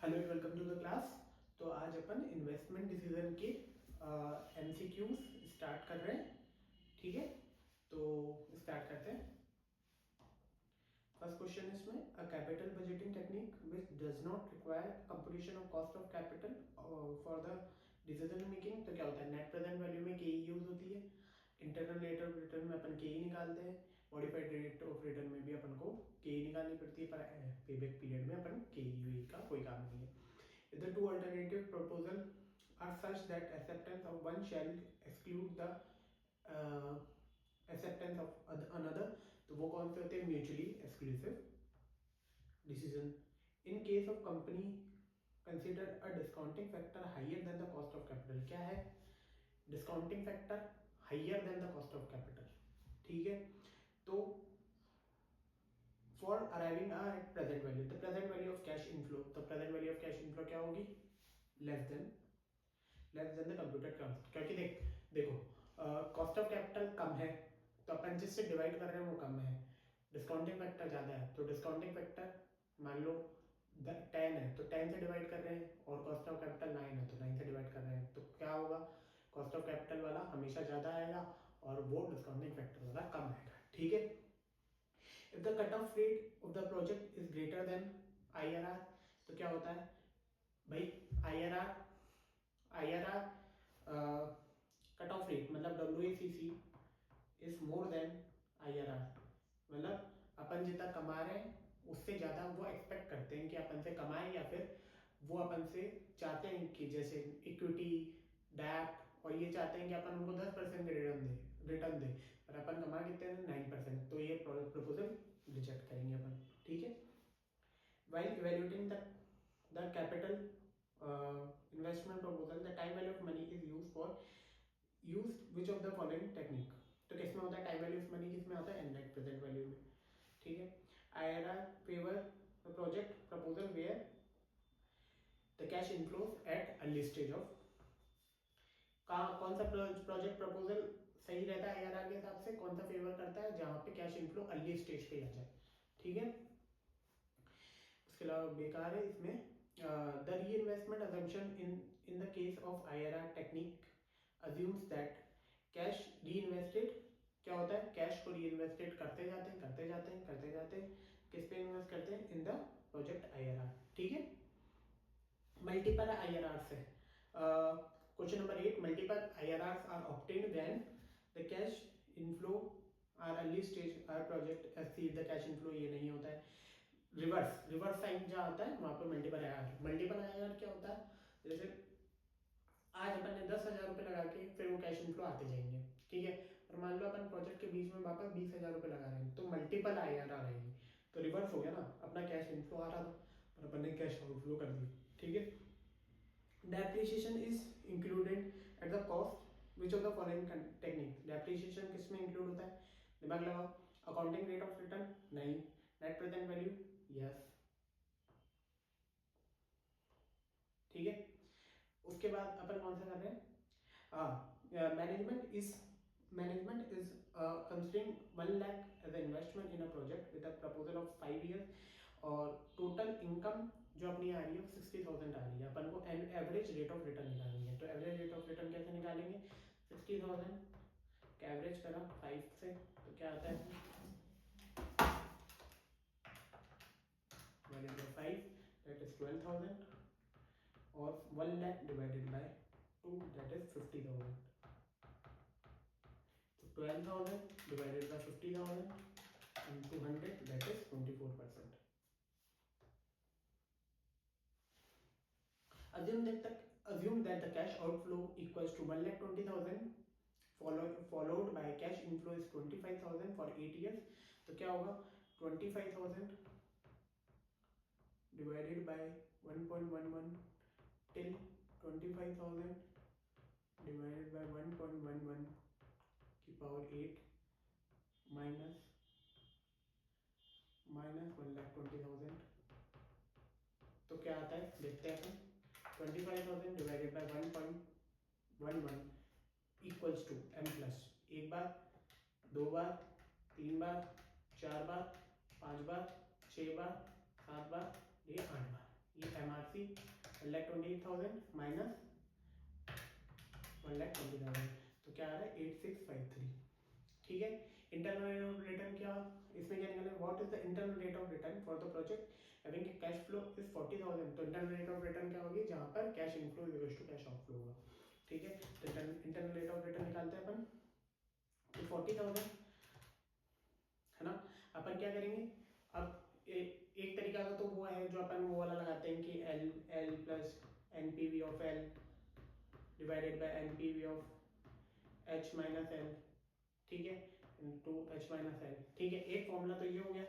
Hello and welcome to the class. तो आज अपन इन्वेस्टमेंट डिसीजन के एमसीक्यूज स्टार्ट कर रहे हैं। ठीक है, तो स्टार्ट करते हैं। फर्स्ट क्वेश्चन इसमें, a capital budgeting technique which does not require computation of cost of capital for the decision making. तो क्या होता है, नेट प्रेजेंट वैल्यू में के यूज होती है, इंटरनल रेट ऑफ रिटर्न में अपन के निकालते हैं, मॉडिफाइड रेट ऑफ रिटर्न में भी अपन को के निकालनी पड़ती है, पर पेबैक पीरियड में अपन के का कोई काम नहीं है। If the two alternative proposals are such that acceptance of one shall exclude the acceptance of another, तो वो कौन से होते हैं, mutually exclusive decision. In case of company consider a discounting factor higher than the cost of capital. क्या है discounting factor? Higher than the cost of capital. ठीक है, तो for arriving at present value, the present value of cash inflow, तो present value of cash inflow क्या होगी? Less than the computer cost. क्योंकि देखो कॉस्ट ऑफ कैपिटल कम है तो अपन जिससे डिवाइड कर रहे हैं वो कम है, डिस्काउंटिंग फैक्टर ज़्यादा है तो डिस्काउंटिंग फैक्टर मान लो 10 है तो 10 से डिवाइड कर रहे हैं, और कॉस्ट ऑफ कैपिटल 9 है तो 9 से डिवाइड कर रहे हैं, तो क्या होगा, कॉस्ट ऑफ कैपिटल वाला हमेशा ज़्यादा आएगा और वो डिस्काउंटिंग फैक्टर वाला कम आएगा। ठीक है, if the cut off rate of the project is greater than IRR, तो क्या होता है भाई, IRR कट ऑफ रेट मतलब WACC is more than IRR, मतलब अपन जितना कमा रहे हैं उससे ज़्यादा वो एक्सपेक्ट करते हैं कि अपन से कमाएं, या फिर वो अपन से चाहते हैं कि जैसे इक्विटी, डैप, और ये चाहते हैं कि अपन उनको 10% रिटर्न दे, पर अपन कमा कितने हैं 9%, तो ये प्रपोजल रिजेक्ट करेंगे अपन। ठीक है, while evaluating the capital investment proposal, the time value of money is used which of the following technique। तो किसमें होता है टाइम वैल्यू ऑफ मनी, किसमें होता है नेट प्रेजेंट वैल्यू में। ठीक है, IRR favour project proposal where the cash inflows at early stage of. कौन सा प्रोजेक्ट प्रपोजल सही रहता है IRR के हिसाब से, कौन सा फेवर करता है, जहां पे कैश इनफ्लो अर्ली स्टेज पे आ जाए। ठीक है, उसके अलावा बेकार है इसमें, द री investment assumption in the case of IRR technique assumes that cash री इन्वेस्टेड, क्या होता है, कैश को री इन्वेस्टेड करते जाते हैं, किस पे इन्वेस्ट करते हैं, इन द प्रोजेक्ट IRR। ठीक है, मल्टीपल IRR से question number 8, multiple IRRs are obtained when the cash inflow are early stage are project as the cash inflow, ये नहीं होता है। रिवर्स साइड जहाँ आता है वहां पर मल्टीपल IRR क्या होता है, जैसे आज अपन ने 10,000 रुपये लगा के फिर वो कैश इनफ्लो आते जाएंगे। ठीक है, और मान लो अपन प्रोजेक्ट के बीच में वापस 20,000 रुपये लगा रहे हैं तो मल्टीपल IRR आएगी, तो रिवर्स हो गया ना, अपना कैश इनफ्लो आ रहा था पर अपन ने कैश आउटफ्लो कर दी। ठीक है, depreciation is included at the cost which of the following technique. Depreciation किस में इंक्लूड होता है, दिमाग लगाओ। अकाउंटिंग रेट ऑफ रिटर्न नहीं, नेट प्रेजेंट वैल्यू यस। ठीक है, उसके बाद अपन कौन सा कर रहे हैं, management is considering 1 lakh as investment in a project with a proposal of 5 years, और टोटल इनकम जो अपनी आ रही है 60,000 आ रही है, अपन को एवरेज रेट ऑफ रिटर्न निकालनी है। तो एवरेज रेट ऑफ रिटर्न कैसे निकालेंगे, 60,000 का एवरेज करा 5 से, तो क्या आता है 5 दैट इज 12,000, और 1 lakh divided by 2 that is 50,000, तो 12,000 divided by 50,000 and 200 that is 24%। Assume that the cash outflow equals to 1,20,000 followed by cash inflow is 25,000 for 8 years, तो क्या होगा 25,000 divided by 1.11 till 25,000 divided by 1.11 की power 8 minus 1,20,000, तो क्या आता है देखते हैं अपन। 25,000 divided by 1.11 equals to m plus 1 बार, 2 बार, 3 बार, 4 बार, 5 बार, 6 बार, 7 बार, ये 8 बार, ये m MRC 1,28,000 माइनस 1,20,000, तो क्या आ रहा है 8653। ठीक है। इंटरनल रेट ऑफ रिटर्न क्या, इसमें क्या निकला, what is the internal rate of return for the project having a cash flow is 40,000। तो इंटरनल रेट ऑफ रिटर्न क्या होगी, जहां पर cash inflow is equal to cash outflow होगा। ठीक है, तो इंटरनल रेट ऑफ रिटर्न निकालते हैं अपन, तो 40,000 है ना। अपन क्या करेंगे, अब एक तरीका का तो वो है जो अपन वो वाला लगाते हैं कि L plus NPV of L divided by NPV of H minus L, ठीक है, इनटू एच माइनस एल। ठीक है, एक फॉर्मूला तो ये हो गया,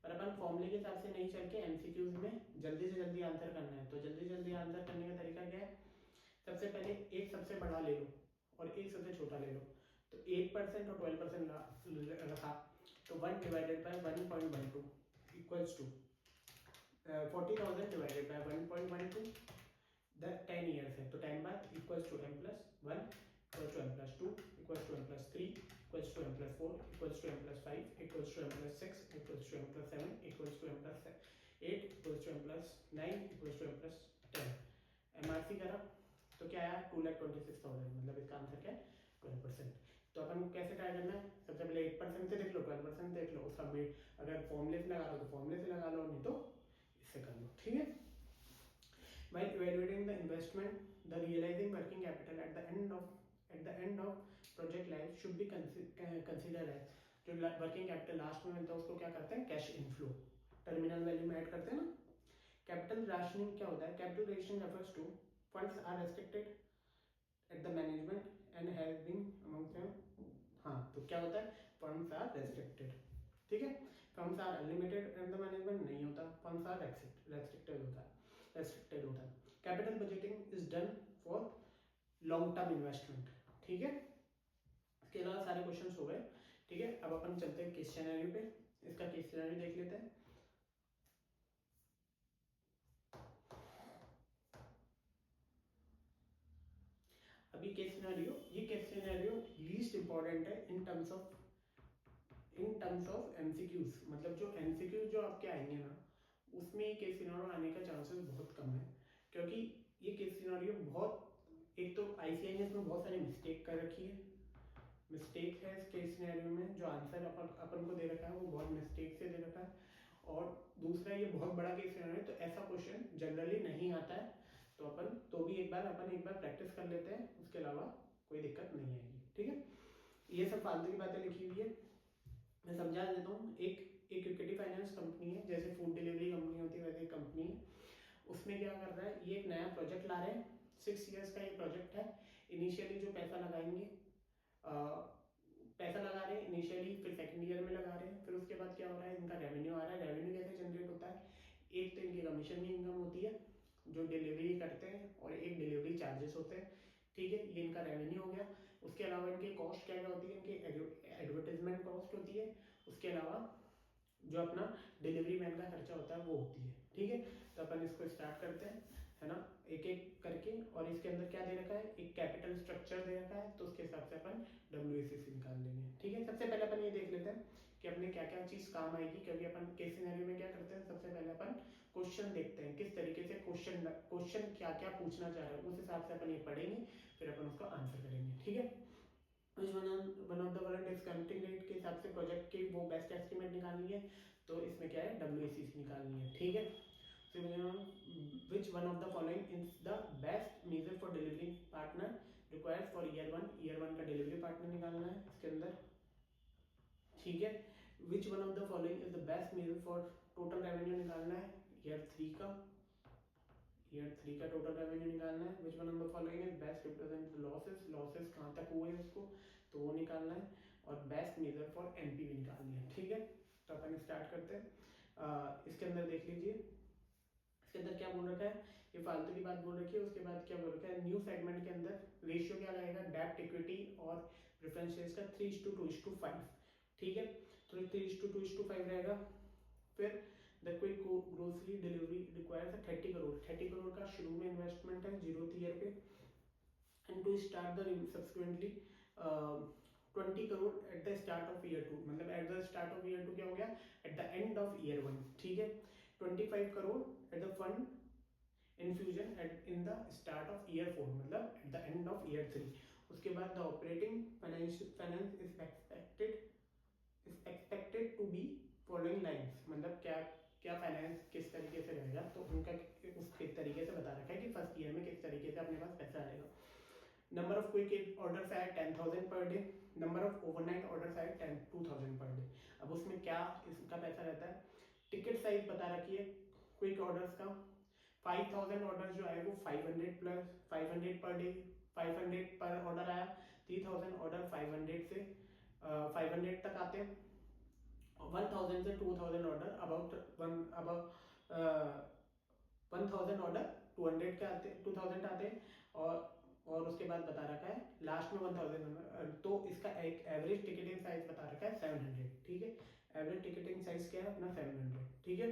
पर अपन फॉर्मूले के हिसाब से नहीं चल के एमसीक्यूज में जल्दी से जल्दी आंसर करना है। तो जल्दी से जल्दी आंसर करने का तरीका क्या है, सबसे पहले एक सबसे बड़ा ले लो और एक सबसे छोटा ले लो। तो 8% और 12% रखा, तो 1 divided by 1.12 equals to 40,000 divided by 1.12, 10 years है, तो 10 बार equals to m plus 1 equals to m plus 2 equals to m plus 3 equals to m plus 4 equals to m plus 5 equals to m plus 6 equals to m plus 7 equals to m plus 8 equals to m plus 9 equals to m plus 10। MRC करा तो क्या आया 2,26,000, मतलब इसका answer क्या है 12%। तो अपन कैसे ट्राई करना है, सबसे पहले 8% से देख लो, 12% देख लो, उसका अगर फॉर्मूले से लगा लो तो फॉर्मूले से लगा लो, नहीं तो इससे कर लो। ठीक है, while evaluating the investment, the realizing working capital at the end of project life should be considered as, जो वर्किंग कैपिटल लास्ट में मिलता है उसको क्या करते हैं, कैश इनफ्लो, टर्मिनल वैल्यू में ऐड करते हैं ना। कैपिटल राशनिंग क्या होता है, capital rationing refers to funds are restricted at the management and has been among them. हाँ, तो क्या होता है, फंड्स आर रेस्ट्रिक्टेड, ठीक है, funds are unlimited at the management नहीं होता, फंड्स आर रेस्ट्रिक्टेड होता है, रेस्ट्रिक्टेड होता है। Capital budgeting is done for long term investment. ठीक है, इसके अलावा सारे क्वेश्चंस हो गए। ठीक है, अब अपन चलते हैं केस सिनेरियो पे, इसका केस सिनेरियो देख लेते हैं। अभी केस सिनेरियो, ये केस सिनेरियो लीस्ट इंपॉर्टेंट है इन टर्म्स ऑफ एमसीक्यूज, मतलब जो एमसीक्यूज जो आपके आएंगे ना, उसमें ये केस सिनेरियो आने का चांसेस बहुत कम है, क्योंकि ये केस सिनेरियो बहुत, एक तो आईसीआई ने इसमें बहुत सारी मिस्टेक कर रखी है, मिस्टेक है इस केस सिनेरियो में, जो आंसर अपन को दे रखा है वो बहुत मिस्टेक से दे रखा है, और दूसरा ये बहुत बड़ा केस सिनेरियो है, तो ऐसा क्वेश्चन जनरली नहीं आता है, तो अपन तो भी एक बार प्रैक्टिस कर लेते हैं, उसके अलावा कोई दिक्कत नहीं आएगी। ठीक है, ये सब फालतू की बातें लिखी हुई है, मैं समझा देता हूँ। एक इक्विटी फाइनेंस कंपनी है, जैसे फूड डिलीवरी कंपनी होती है वैसे कंपनी है, उसमें क्या कर रहा है, ये एक नया प्रोजेक्ट ला रहे हैं, 6 इयर्स का ये प्रोजेक्ट है। इनिशियली जो पैसा लगाएंगे, पैसा लगा रहे हैं इनिशियली, फिर सेकंड ईयर में लगा रहे हैं, फिर उसके बाद क्या हो रहा है, इनका रेवेन्यू आ रहा है। रेवेन्यू कैसे जनरेट होता है, एक तो इनकी कमीशन की इनकम होती है जो डिलीवरी करते हैं, और एक डिलीवरी चार्जेस होते हैं। ठीक है, ये इनका रेवेन्यू हो गया। उसके अलावा इनकी कॉस्ट क्या क्या होती है, इनकी एडवर्टाइजमेंट कॉस्ट होती है, उसके अलावा जो अपना डिलीवरी मैन का खर्चा होता है वो होती है। ठीक है, तो अपन इसको स्टार्ट करते हैं, है ना, एक एक करके। और इसके अंदर क्या दे रखा है, एक कैपिटल स्ट्रक्चर दे रखा है, तो उसके हिसाब से अपन WACC निकाल लेंगे। ठीक है, सबसे पहले अपन ये देख लेते हैं कि अपने क्या क्या चीज काम आएगी, क्योंकि अपन केस सिनेरियो में क्या करते हैं, सबसे पहले अपन क्वेश्चन देखते हैं किस तरीके से क्वेश्चन क्या क्या पूछना चाह रहे हैं, उस हिसाब से अपन ये पढ़ेंगे, फिर अपन उसका आंसर करेंगे। ठीक है, one of the world discounting rate के हिसाब से प्रोजेक्ट की वो बेस्ट एस्टिमेट निकालनी है, तो इसमें क्या है, WACC निकालनी है। ठीक है, which one of the following is the best measure for delivery partner required for year 1 का डिलीवरी पार्टनर निकालना है इसके अंदर। ठीक है, which one of the following is the best measure for total revenue निकालना है ईयर 3 का टोटल रेवेन्यू निकालना है। विच one of the following is best represent losses कहाँ तक हुए उसको, तो वो निकालना है, और बेस्ट मेजर फॉर एनपीवी निकालनी है। ठीक है, तो अपन स्टार्ट करते हैं। इसके अंदर देख लीजिए, इसके अंदर क्या बोल रखा है, ये फालतू की बात बोल रखी है। उसके बाद क्या बोल रखा है, न्यू सेगमेंट के अंदर रेशियो क्या लगेगा, डेब्ट इक्विटी और प्रेफरेंस शेयर्स का 3:2:5। ठीक है, तो 3:2:5 रहेगा। फिर the quick grocery delivery requires 30 crore, 30 crore का शुरू में इन्वेस्टमेंट है 0th ईयर पे, and to start the subsequently 20 crore at the start of year 2, मतलब at the start of year 2 क्या हो गया, at the end of year 1। ठीक है, 25 crore at the fund start of year 4 मतलब at the end of year 3। उसके बाद the operating finance is expected to be following lines, मतलब क्या क्या फाइनेंस किस तरीके से रहेगा, तो उनका उस किस तरीके से बता रखा है कि फर्स्ट ईयर में किस तरीके से अपने पास पैसा आएगा। नंबर ऑफ क्विक ऑर्डर्स आए 10,000 per day, number of overnight orders आए 2,000 पर डे। अब उसमें क्या इसका पैसा रहता है, टिकट साइज बता रखी है क्विक ऑर्डर्स का, 5,000 ऑर्डर जो आए वो 500 प्लस 500 पर डे, 500 पर ऑर्डर आया, 3,000 ऑर्डर 500 से 500 तक आते हैं, 1,000 से 2,000 ऑर्डर अबाउट 1,000 ऑर्डर 200 के आते 2,000 आते हैं, और उसके बाद बता रखा है लास्ट में 1,000, तो इसका एक एवरेज टिकटिंग साइज बता रखा है 700, ठीक है। एवरेज टिकटिंग साइज क्या है अपना 700, ठीक है,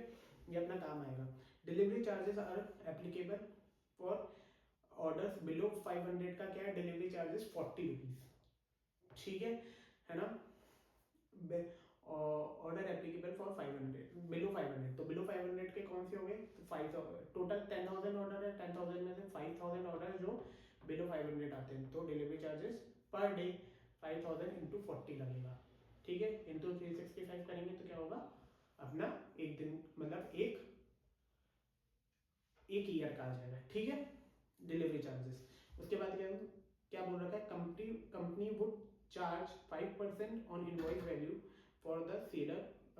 ये अपना काम आएगा। Delivery charges are applicable for orders below 500 का क्या है, डिलीवरी चार्जेस 40 रुपीज, ठीक है ना। ऑर्डर एप्लीकेबल फॉर 500 बिलो 500, तो बिलो 500 के कौन से हो गए, तो 5,000 टोटल 10,000 ऑर्डर है, 10,000 में से 5,000 ऑर्डर जो बिलो 500 आते हैं, तो delivery charges per day 5,000 into 40 लगेगा, ठीक है, इंटू 365 करेंगे तो क्या होगा अपना एक दिन मतलब एक ईयर का आ जाएगा, ठीक है, डिलीवरी चार्जेस। उसके बाद क्या बोल रखा है, company would charge 5% on invoice value for the seller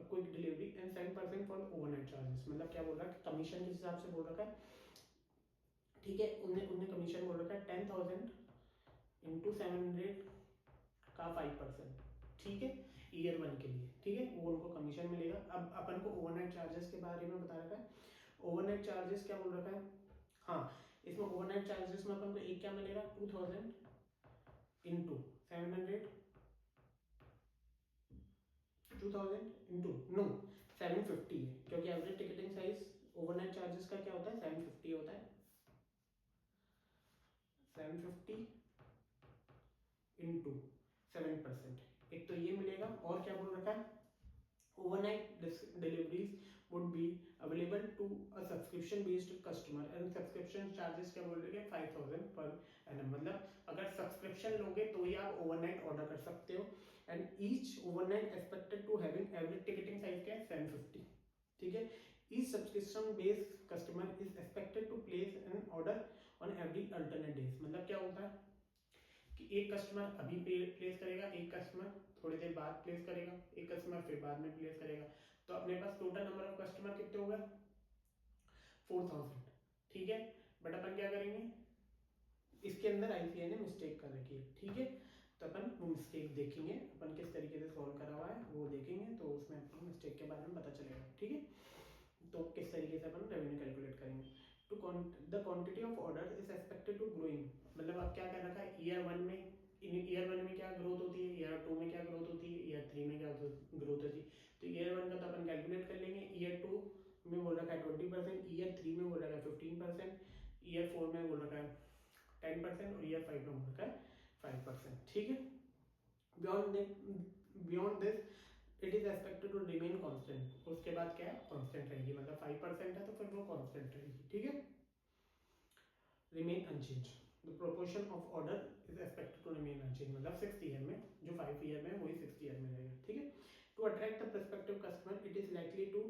quick delivery and 7% for overnight charges. मतलब क्या बोल रहा है, कमीशन किस हिसाब से बोल रखा है, ठीक है, उन्हें कमीशन बोल रखा है 10,000 इंटू 700 का 5%, ठीक है, ईयर 1 के लिए, ठीक है, वो उनको कमीशन मिलेगा। अब अपन को ओवरनाइट चार्जेस के बारे में बता रखा है, ओवरनाइट चार्जेस क्या बोल रखा है, हाँ, इसमें ओवरनाइट चार्जेस में अपन को एक क्या मिलेगा 2,000 इंटू 700, 2,000 इंटू नो 750 है, क्योंकि average ticketing size overnight charges का क्या होता है 750 होता है, 750 इंटू 7%, एक तो ये मिलेगा। और क्या बोल रखा है, overnight deliveries would be available to a subscription based customer and subscription charges क्या बोल रहे हैं 5,000 पर annum, मतलब अगर सब्सक्रिप्शन लोगे तो ही आप ओवरनाइट ऑर्डर कर सकते हो, and each overnight expected to having average ticketing size क्या है 750, ठीक है। Each subscription based customer is expected to place an order on every alternate days, मतलब क्या होता है कि एक कस्टमर अभी प्लेस करेगा, एक कस्टमर थोड़ी देर बाद प्लेस करेगा, एक कस्टमर फिर बाद में प्लेस करेगा, तो अपने पास टोटल नंबर ऑफ कस्टमर कितने हो गए 4,000, ठीक है। बट अपन क्या करेंगे, इसके अंदर आईसीआई ने मिस्टेक कर रखी है, ठीक है, तो अपन वो मिस्टेक देखेंगे, अपन किस तरीके से सॉल्व करा हुआ है वो देखेंगे, तो उसमें अपन मिस्टेक के बारे में पता चलेगा, ठीक है। तो किस तरीके से अपन रेवेन्यू कैलकुलेट करेंगे, to the quantity of order is expected to growing, मतलब अब क्या कर रखा है ईयर 1 में, ईयर 1 में क्या ग्रोथ होती है, ईयर 2 में क्या ग्रोथ होती है, ईयर 3 में क्या ग्रोथ होती है, तो ईयर 1 का तो अपन कैलकुलेट कर लेंगे, ईयर 2 में बोल रखा है 20%, ईयर 3 में बोल रखा है 15%, ईयर 4 में बोल रखा है 10% और ईयर 5 में बोल रखा है 5%, ठीक है। Beyond this it is expected to remain constant, उसके बाद क्या है कांस्टेंट रहेगी, मतलब 5% है तो फिर वो कांस्टेंट रहेगी, ठीक है, remain unchange. The proportion of order is expected to remain unchange, मतलब 6th ईयर में जो 5 ईयर में वही 6th ईयर में रहेगा, ठीक है। To attract the prospective customer it is likely to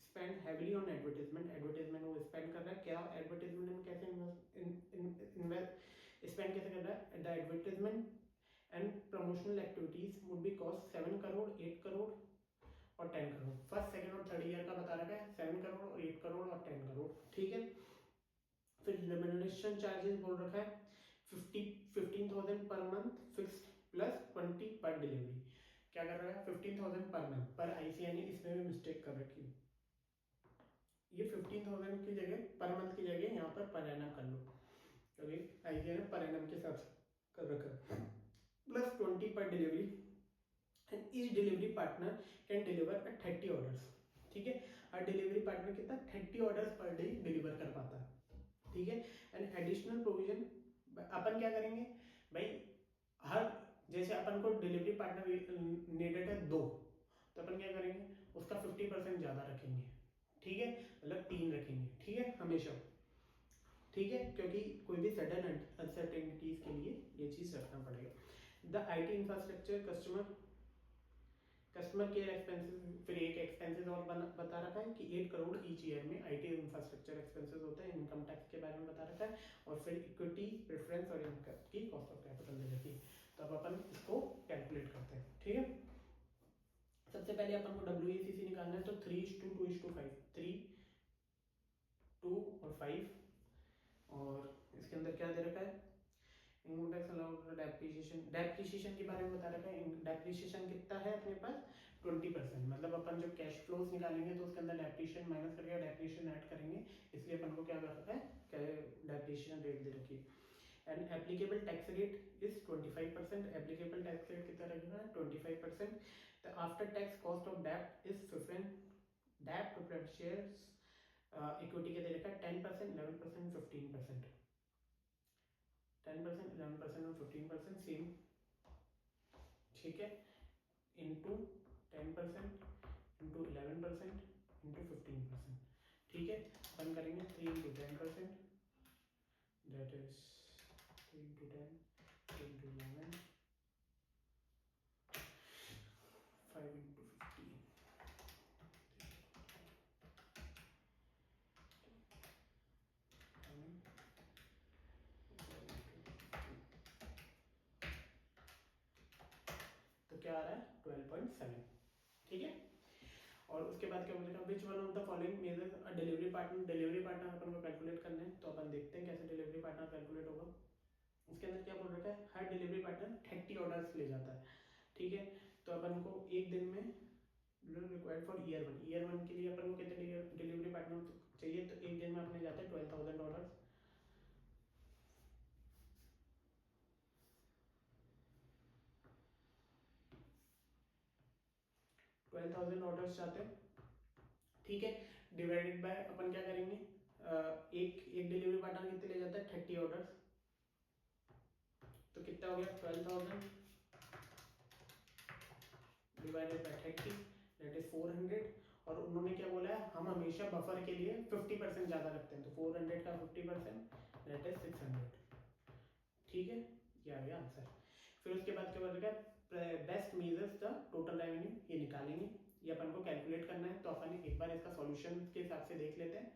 spend heavily on advertisement, advertisement वो स्पेंड कर रहा है, क्या एडवर्टाइजमेंट में कैसे स्पेंड कैसे कर रहा है, the advertisement and promotional activities would be cost 7 crore, 8 crore और 10 करोड़, फर्स्ट सेकंड और थर्ड ईयर का बता रखा है 7 करोड़ और 8 करोड़ और 10 करोड़, ठीक है। फिर रेम्यूनरेशन चार्जेस बोल रखा है 15,000 पर मंथ फिक्स्ड प्लस 20 पर डिलीवरी, क्या कर रहा है 15,000 पर मंथ, पर आईसीआई ने इसमें भी मिस्टेक कर रखी है, ये 15,000 की जगह पर मंथ की जगह यहाँ पर एनम कर लो, क्योंकि आईसीआई ने पर एनम के साथ कर रखा है, प्लस 20 पर delivery and each delivery partner can deliver 30 orders, ठीक है, हर डिलीवरी पार्टनर कितना 30 ऑर्डर्स पर डे डिलीवर कर पाता है, ठीक है। एंड एडिशनल प्रोविजन अपन क्या करेंगे भाई, हर जैसे अपन को डिलीवरी पार्टनर नीडेड है 2, तो अपन क्या करेंगे उसका 50% ज्यादा रखेंगे, ठीक है, मतलब 3 रखेंगे, ठीक है, हमेशा ठीक है, क्योंकि कोई भी सडन अनसर्टेनिटीज के लिए ये चीज़ रखना पड़ेगा। The IT infrastructure customer care expenses, फिर एक एक्सपेंसेस और बता रखा है कि 8 करोड़ ईच ईयर में आईटी इंफ्रास्ट्रक्चर एक्सपेंसेस होते हैं। इनकम टैक्स के बारे में बता रखा है, और फिर इक्विटी प्रेफरेंस और इनकम की कॉस्ट ऑफ कैपिटल दे रखी है। तो अब अपन इसको कैलकुलेट करते हैं। ठीक है, सबसे पहले अपन को WACC निकालना है, तो 3:2:5, 3, 2 और 5, और इसके अंदर क्या दे रखा है, इनकम टैक्स अलाउड, डेप्रिसिएशन के बारे में बता रखा है। डेप्रिसिएशन कितना है अपने पास, 20%। मतलब अपन जब कैश फ्लोज निकालेंगे तो उसके अंदर डेप्रिसिएशन माइनस करके डेप्रिसिएशन ऐड करेंगे, इसलिए अपन को क्या कर रखा है, डेप्रिसिएशन रेट दे रखी है। And applicable tax rate is 25%। Applicable tax rate कितना रहेगा, 25%। The after tax cost of debt is 15, debt preferred shares equity के दे रखा है 10%, 11%, 15%। 10%, 11% और 15% सेम, ठीक है, इंटू 10% इंटू 11% इंटू 15%। ठीक है, अपन करेंगे 3 into 10%, that is 3 into 10, 3 into 11, 5 into 15, तो क्या आ रहा है, 12.7। ठीक है, और उसके बाद क्या बोलेगा, which one of the following measure a delivery partner. Delivery partner अपन को कैलकुलेट करना है, तो अपन देखते हैं कैसे डिलीवरी पार्टनर कैलकुलेट होगा। उसके अंदर क्या बोल रखा है, हर डिलीवरी पार्टनर 30 ऑर्डर्स ले जाता है। ठीक है, तो अपन को एक दिन में रिक्वायर्ड फॉर ईयर वन के लिए अपन को कितने डिलीवरी पार्टनर चाहिए, तो एक दिन में अपने जाते हैं 12,000 ऑर्डर्स। 12,000 ऑर्डर्स जाते हैं। ठीक है, डिवाइडेड बाय अपन क्या करेंगे, एक डिलीवरी पार्टनर कितने ले जाता है, 30 ऑर्डर्स, तो कितना हो गया, 12,000 डिवाइडेड बाय 30, दैट इज 400। और उन्होंने क्या बोला है, हम हमेशा बफर के लिए 50% ज्यादा रखते हैं, तो 400 का 50%, दैट इज 600। ठीक है, ये आ गया आंसर। फिर उसके बाद क्या बोलेगा, best measures the total revenue, ये निकालेंगे, ये अपन को कैलकुलेट करना है। तो अपन एक बार इसका सॉल्यूशन के हिसाब से देख लेते हैं,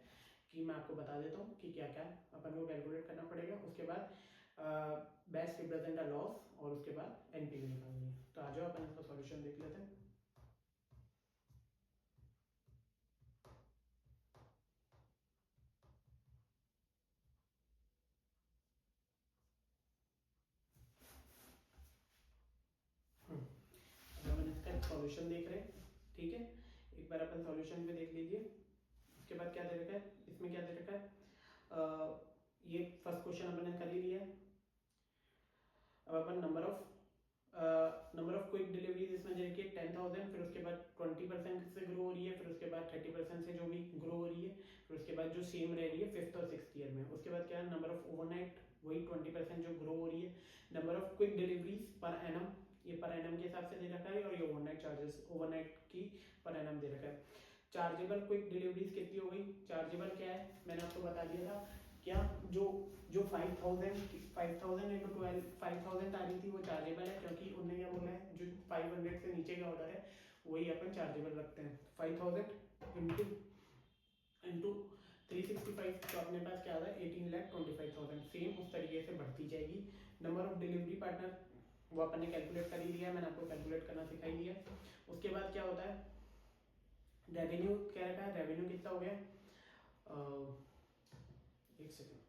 कि मैं आपको बता देता हूँ कि क्या क्या अपन को कैलकुलेट करना पड़ेगा। उसके बाद बेस्ट रिप्रेजेंट अ लॉस, और उसके बाद एनपीवी निकालनी है। तो आ जाओ अपन इसका सॉल्यूशन देख लेते हैं। अपन इसका सॉल्यूशन देख रहे हैं। ठीक है, एक बार अपन सॉल्यूशन पे देख लीजिए। उसके बाद क्या दे रखा है, इसमें क्या दे रखा है, ये फर्स्ट क्वेश्चन अपन ने कर ही लिया है। अब अपन नंबर ऑफ क्विक डिलीवरीज इसमें देखिए 10,000, फिर उसके बाद 20% से ग्रो हो रही है, फिर उसके बाद 30% से जो भी ग्रो हो रही है, फिर उसके बाद जो सेम रह रही है 5th और 6th ईयर में। उसके बाद क्या है, नंबर ऑफ ओवरनाइट, वही 20% जो ग्रो हो रही है। Number of quick deliveries per annum, ये पर एनम के हिसाब से दे रखा है, और ये ओवरनाइट चार्जेस ओवरनाइट की पर एनम दे रखा है। चार्जेबल क्विक डिलीवरीज कितनी हो गई, चार्जेबल क्या है, मैंने आपको बता दिया था, क्या जो जो 5,000 इंटू 12, 5,000 आ रही थी वो चार्जेबल है, क्योंकि उन्होंने क्या बोला है, जो 500 से नीचे का ऑर्डर है वही अपन चार्जेबल रखते हैं। 5,000 इंटू 365, तो अपने पास क्या आता है, 18,25,000। सेम उस तरीके से बढ़ती जाएगी। नंबर ऑफ डिलीवरी पार्टनर वो अपन ने कैलकुलेट कर ही लिया, मैंने आपको कैलकुलेट करना सिखा ही दिया। उसके बाद क्या होता है, रेवेन्यू क्या रखा है, रेवेन्यू कितना हो गया, एक सेकेंड,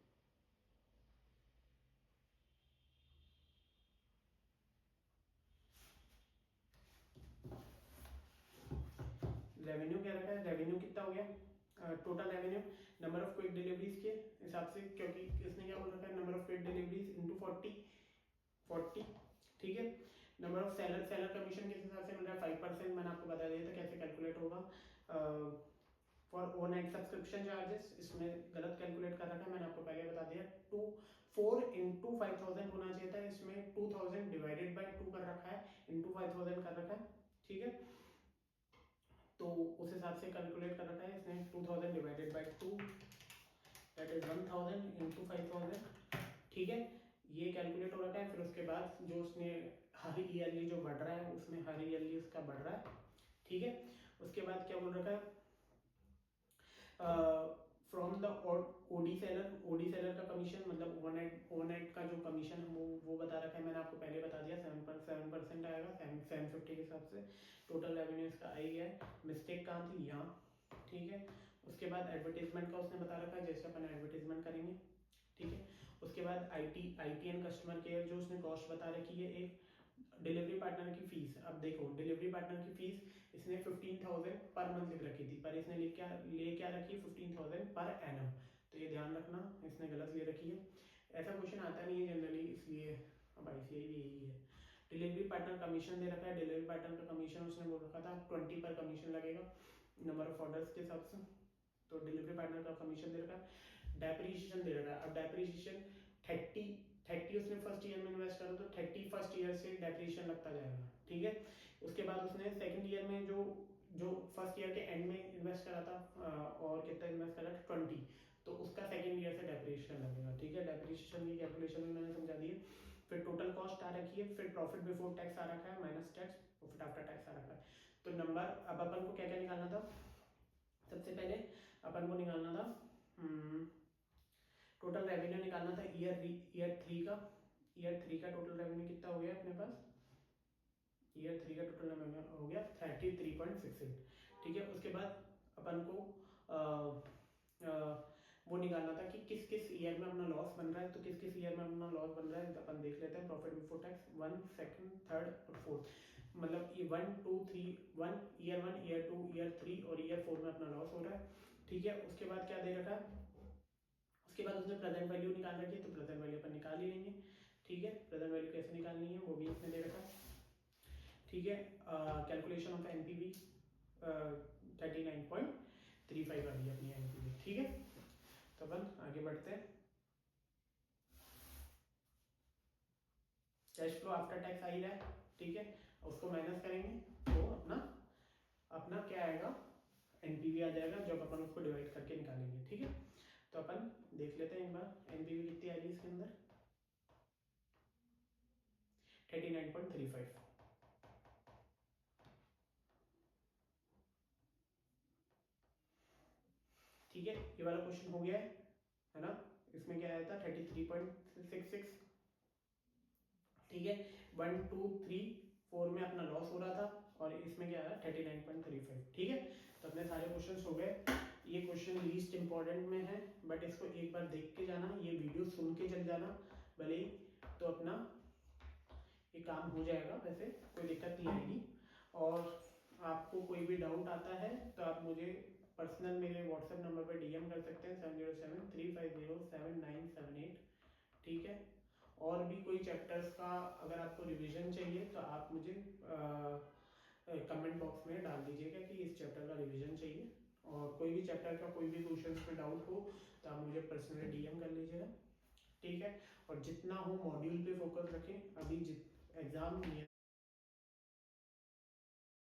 रेवेन्यू क्या रखा है, रेवेन्यू कितना हो गया, total revenue number of quick deliveries के हिसाब से, क्योंकि इसने क्या बोल रखा है, number of quick deliveries into 40। ठीक है, नंबर ऑफ सेलर कमीशन के हिसाब से मिल रहा है 5%, मैंने आपको बता दिया था कैसे कैलकुलेट होगा। फॉर ओवरनाइट सब्सक्रिप्शन चार्जेस, इसमें गलत कैलकुलेट कर रखा है, मैंने आपको पहले बता दिया, 4 इंटू 5,000 होना चाहिए था, इसमें 2,000 डिवाइडेड बाई 2 कर रखा है, इंटू 5,000 कर रखा है। ठीक है, तो उस हिसाब से कैलकुलेट कर रखा है इसने, 2,000 divided by 2, that is 1000 into 5000, ठीक है, ये कैलकुलेट हो रखा है। फिर उसके बाद जो उसने हर ईयरली जो बढ़ रहा है उसमें हर ईयरली उसका बढ़ रहा है, ठीक है। उसके बाद क्या बोल रखा है, फ्रॉम द ओडी सेलर का कमीशन, मतलब ओवरनाइट का जो कमीशन है वो बता रखा है, मैंने आपको पहले बता दिया 7% आएगा 750 के हिसाब से। टोटल रेवेन्यू इसका आई है, मिस्टेक कहाँ थी, यहाँ, ठीक है। उसके बाद एडवर्टीजमेंट का उसने बता रखा है, जैसे अपन एडवर्टीजमेंट करेंगे, ठीक है। उसके बाद I T and customer care जो उसने कॉस्ट बता रखी है। एक डिलीवरी पार्टनर की फीस, अब देखो डिलीवरी पार्टनर की फीस इसने 15,000 पर मंथ लिख रखी थी, पर इसने ले क्या रखी 15,000 पर एनम, तो ये ध्यान रखना इसने गलत ले रखी है। ऐसा क्वेश्चन आता नहीं है जनरली, इसलिए अब ICAI भी यही है। डिलीवरी पार्टनर कमीशन दे रखा है, डिलीवरी पार्टनर का कमीशन उसने बोल रखा था 20 पर कमीशन लगेगा नंबर ऑफ ऑर्डर्स के हिसाब से, तो डिलीवरी पार्टनर का कमीशन दे रखा है। डेप्रीशिएशन दे रखा है, अब डेप्रीशिएशन 30 उसने फर्स्ट ईयर में इन्वेस्ट करा तो 30 फर्स्ट ईयर से डेप्रीशिएशन लगता जाएगा, ठीक है। उसके बाद उसने सेकंड ईयर में जो फर्स्ट ईयर के एंड में इन्वेस्ट करा था और कितना इन्वेस्ट करा था 20, तो उसका सेकंड ईयर से डेप्रीशिएशन लगेगा, ठीक है। डेप्रीशिएशन की कैलकुलेशन में मैंने समझा दी है। फिर टोटल कॉस्ट आ रखी है, फिर प्रॉफिट बिफोर टैक्स आ रखा है, minus tax, profit after tax आ रखा है। तो नंबर अब अपन को क्या क्या निकालना था, सबसे पहले अपन को निकालना था टोटल रेवेन्यू निकालना था ईयर 3 का टोटल रेवेन्यू कितना हो गया अपने पास, ईयर 3 का टोटल रेवेन्यू हो गया 33.68, ठीक है। उसके बाद अपन को वो निकालना था कि किस किस ईयर में अपना लॉस बन रहा है, तो किस किस ईयर में अपना लॉस बन रहा है तो अपन देख लेते हैं। प्रॉफिट बिफोर टैक्स 1, 2, 3 और 4, मतलब ये 1, 2, 3, 1 ईयर 2 ईयर 3 और ईयर 4 में अपना लॉस हो रहा है, ठीक है। उसके बाद क्या दे रखा है, उसके बाद उसने प्रेजेंट वैल्यू निकाल रखी है, तो प्रेजेंट वैल्यू अपन निकाल ही लेंगे, ठीक है। प्रेजेंट वैल्यू कैसे निकालनी है वो भी इसने दे रखा है, ठीक है। कैलकुलेशन ऑफ एनपीवी 39.35 आ गई अपनी एनपीवी, ठीक है। तो अपन आगे बढ़ते हैं। कैश फ्लो आफ्टर टैक्स आ ही रहा है, ठीक है, उसको माइनस करेंगे तो अपना क्या आएगा, एनपीवी आ जाएगा, जब अपन उसको डिवाइड करके निकालेंगे, ठीक है। तो अपन देख लेते हैं एक बार एनपीवी कितनी आएगी इसके अंदर, 39.35, ठीक है। ये वाला क्वेश्चन हो गया है ना। इसमें क्या आया था 33.66, ठीक है। 1, 2, 3, 4 में अपना लॉस हो रहा था और इसमें क्या आया 39.35, ठीक है। तो अपने सारे क्वेश्चन हो गए। ये क्वेश्चन लीस्ट इंपॉर्टेंट में है, बट इसको एक बार देख के जाना, ये वीडियो सुन के चल जाना भले ही, तो अपना ये काम हो जाएगा, वैसे कोई दिक्कत नहीं आएगी। और आपको कोई भी डाउट आता है तो आप मुझे पर्सनल मेरे व्हाट्सएप नंबर पर DM कर सकते हैं 7073507978, ठीक है। और भी कोई चैप्टर्स का अगर आपको रिवीजन चाहिए तो आप मुझे कमेंट बॉक्स में डाल दीजिएगा कि इस चैप्टर का रिवीजन चाहिए, और कोई भी चैप्टर का कोई भी क्वेश्चन पे डाउट हो तो आप मुझे पर्सनली DM कर लीजिएगा, ठीक है। और जितना हो मॉड्यूल पे फोकस रखें, अभी एग्जाम